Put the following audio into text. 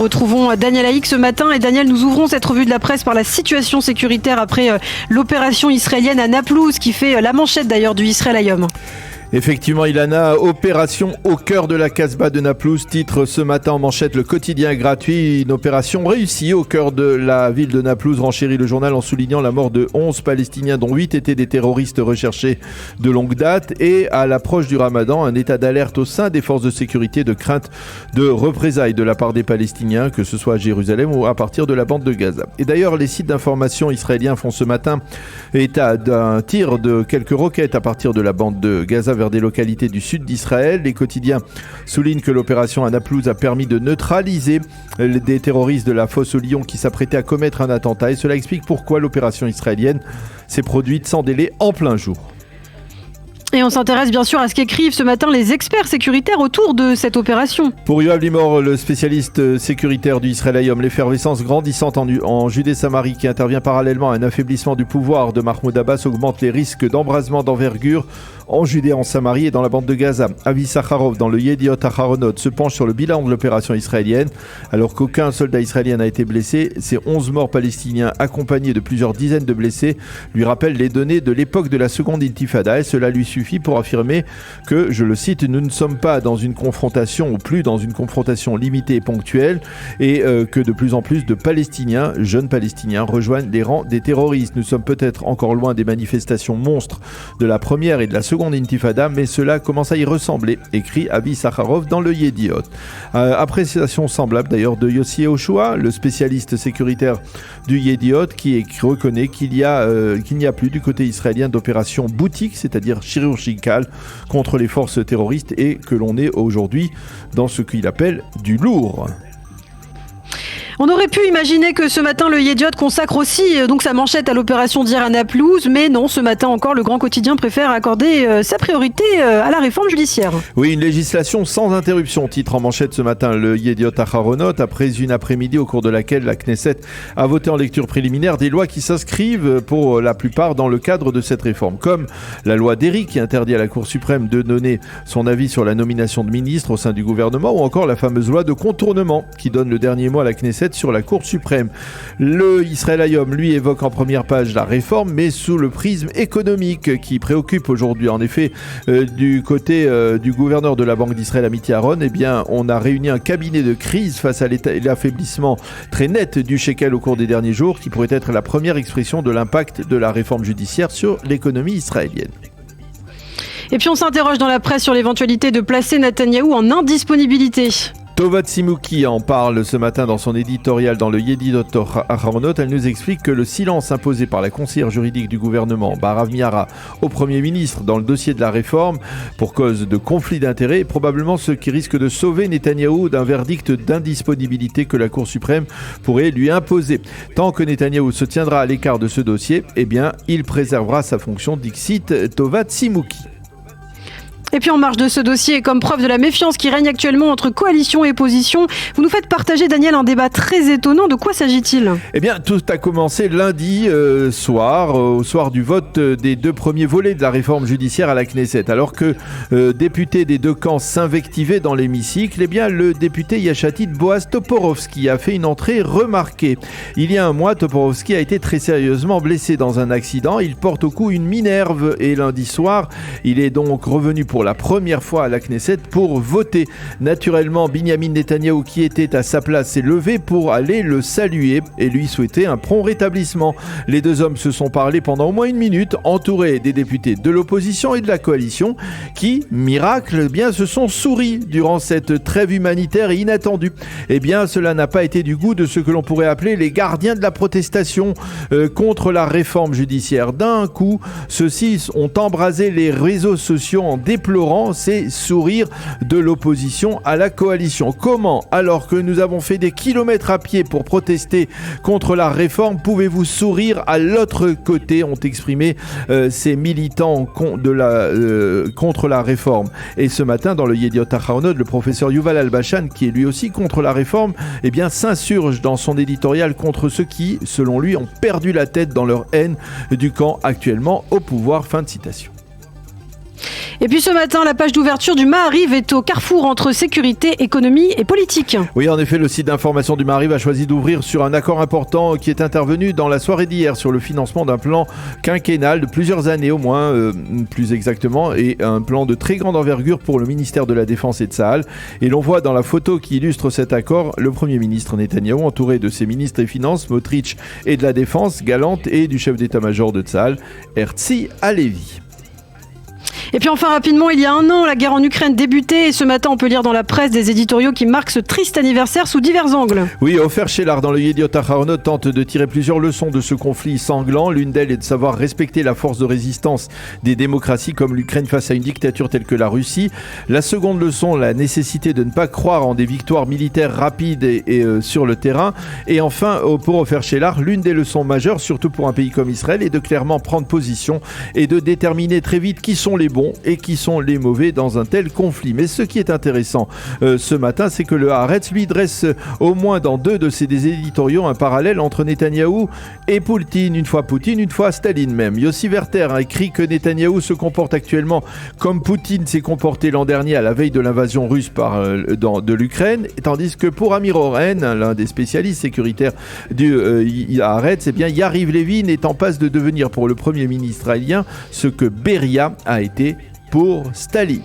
retrouvons Daniel Haïk ce matin. Et Daniel, nous ouvrons cette revue de la presse par la situation sécuritaire après l'opération israélienne à Naplouse, qui fait la manchette d'ailleurs du Israël Hayom. Effectivement, Ilana, opération au cœur de la Casbah de Naplouse, titre ce matin en manchette le quotidien gratuit. Une opération réussie au cœur de la ville de Naplouse, renchérit le journal en soulignant la mort de 11 Palestiniens, dont 8 étaient des terroristes recherchés de longue date. Et à l'approche du Ramadan, un état d'alerte au sein des forces de sécurité de crainte de représailles de la part des Palestiniens, que ce soit à Jérusalem ou à partir de la bande de Gaza. Et d'ailleurs, les sites d'information israéliens font ce matin état d'un tir de quelques roquettes à partir de la bande de Gaza vers des localités du sud d'Israël. Les quotidiens soulignent que l'opération à Naplouse a permis de neutraliser des terroristes de la fosse aux lions qui s'apprêtaient à commettre un attentat. Et cela explique pourquoi l'opération israélienne s'est produite sans délai en plein jour. Et on s'intéresse bien sûr à ce qu'écrivent ce matin les experts sécuritaires autour de cette opération. Pour Yoav Limor, le spécialiste sécuritaire du Israël Hayom, l'effervescence grandissante en Judée-Samarie qui intervient parallèlement à un affaiblissement du pouvoir de Mahmoud Abbas augmente les risques d'embrasement d'envergure en Judée, en Samarie et dans la bande de Gaza. Avi Sakharov, dans le Yediot Aharonot, se penche sur le bilan de l'opération israélienne. Alors qu'aucun soldat israélien n'a été blessé, ces 11 morts palestiniens accompagnés de plusieurs dizaines de blessés lui rappellent les données de l'époque de la seconde intifada. Et cela lui suffit pour affirmer que, je le cite, nous ne sommes pas dans une confrontation ou plus dans une confrontation limitée et ponctuelle et que de plus en plus de Palestiniens, jeunes Palestiniens, rejoignent les rangs des terroristes. Nous sommes peut-être encore loin des manifestations monstres de la première et de la seconde intifada, mais cela commence à y ressembler, écrit Avi Sakharov dans le Yediot. Appréciation semblable d'ailleurs de Yossi Yehoshua, le spécialiste sécuritaire du Yediot, qui reconnaît qu'il n'y a plus du côté israélien d'opération boutique, c'est-à-dire chirurgicale, contre les forces terroristes et que l'on est aujourd'hui dans ce qu'il appelle du lourd. On aurait pu imaginer que ce matin, le Yediot consacre aussi donc sa manchette à l'opération d'hier à Naplouse, mais non, ce matin encore, le grand quotidien préfère accorder sa priorité à la réforme judiciaire. Oui, une législation sans interruption, titre en manchette ce matin le Yediot Aharonot, après une après-midi au cours de laquelle la Knesset a voté en lecture préliminaire des lois qui s'inscrivent pour la plupart dans le cadre de cette réforme, comme la loi d'Éric qui interdit à la Cour suprême de donner son avis sur la nomination de ministres au sein du gouvernement, ou encore la fameuse loi de contournement qui donne le dernier mot à la Knesset sur la Cour suprême. Le Israël Hayom, lui, évoque en première page la réforme, mais sous le prisme économique qui préoccupe aujourd'hui. En effet, du côté du gouverneur de la Banque d'Israël, Amit Yaron, eh bien, on a réuni un cabinet de crise face à l'affaiblissement très net du shekel au cours des derniers jours, qui pourrait être la première expression de l'impact de la réforme judiciaire sur l'économie israélienne. Et puis on s'interroge dans la presse sur l'éventualité de placer Netanyahou en indisponibilité. Tovat Simouki en parle ce matin dans son éditorial dans le Yediot Aharonot. Elle nous explique que le silence imposé par la conseillère juridique du gouvernement, Barav Miara, au Premier ministre dans le dossier de la réforme pour cause de conflit d'intérêts est probablement ce qui risque de sauver Netanyahou d'un verdict d'indisponibilité que la Cour suprême pourrait lui imposer. Tant que Netanyahou se tiendra à l'écart de ce dossier, eh bien, il préservera sa fonction, dixit Tovat Simouki. Et puis en marge de ce dossier, comme preuve de la méfiance qui règne actuellement entre coalition et opposition, vous nous faites partager, Daniel, un débat très étonnant. De quoi s'agit-il ? Eh bien, tout a commencé lundi soir, au soir du vote des deux premiers volets de la réforme judiciaire à la Knesset. Alors que députés des deux camps s'invectivaient dans l'hémicycle, eh bien, le député Yachatid Boaz Toporowski a fait une entrée remarquée. Il y a un mois, Toporowski a été très sérieusement blessé dans un accident. Il porte au cou une minerve et lundi soir, il est donc revenu pour la première fois à la Knesset pour voter. Naturellement, Binyamin Netanyahou, qui était à sa place, s'est levé pour aller le saluer et lui souhaiter un prompt rétablissement. Les deux hommes se sont parlé pendant au moins une minute, entourés des députés de l'opposition et de la coalition, qui, miracle, bien, se sont souris durant cette trêve humanitaire et inattendue. Eh bien, cela n'a pas été du goût de ce que l'on pourrait appeler les gardiens de la protestation contre la réforme judiciaire. D'un coup, ceux-ci ont embrasé les réseaux sociaux en déplorant ces sourires de l'opposition à la coalition. Comment, alors que nous avons fait des kilomètres à pied pour protester contre la réforme, pouvez-vous sourire à l'autre côté, ont exprimé ces militants contre la réforme. Et ce matin, dans le Yediot Aharonot, le professeur Yuval Albashan, qui est lui aussi contre la réforme, eh bien, s'insurge dans son éditorial contre ceux qui, selon lui, ont perdu la tête dans leur haine du camp actuellement au pouvoir. Fin de citation. Et puis ce matin, la page d'ouverture du Maariv est au carrefour entre sécurité, économie et politique. Oui, en effet, le site d'information du Maariv a choisi d'ouvrir sur un accord important qui est intervenu dans la soirée d'hier sur le financement d'un plan quinquennal de plusieurs années au moins, plus exactement, et un plan de très grande envergure pour le ministère de la Défense et de Tsahal. Et l'on voit dans la photo qui illustre cet accord le Premier ministre Netanyahou entouré de ses ministres des Finances, Smotrich, et de la Défense, Gallant, et du chef d'état-major de Tsahal, Herzi Halevi. Et puis enfin rapidement, il y a un an, la guerre en Ukraine débutait et ce matin on peut lire dans la presse des éditoriaux qui marquent ce triste anniversaire sous divers angles. Oui, Ofer Shelar dans le Yediot Aharonot tente de tirer plusieurs leçons de ce conflit sanglant. L'une d'elles est de savoir respecter la force de résistance des démocraties comme l'Ukraine face à une dictature telle que la Russie. La seconde leçon, la nécessité de ne pas croire en des victoires militaires rapides et sur le terrain. Et enfin, pour Ofer Shelar, l'une des leçons majeures, surtout pour un pays comme Israël, est de clairement prendre position et de déterminer très vite qui sont les bons et qui sont les mauvais dans un tel conflit. Mais ce qui est intéressant ce matin, c'est que le Haaretz lui dresse au moins dans deux de ses éditoriaux un parallèle entre Netanyahou et Poutine, une fois Poutine, une fois Staline même. Yossi Werther a écrit que Netanyahou se comporte actuellement comme Poutine s'est comporté l'an dernier à la veille de l'invasion russe de l'Ukraine, tandis que pour Amir Oren, l'un des spécialistes sécuritaires du Haaretz, eh bien Yariv Levin est en passe de devenir pour le Premier ministre israélien ce que Beria a été pour Staline.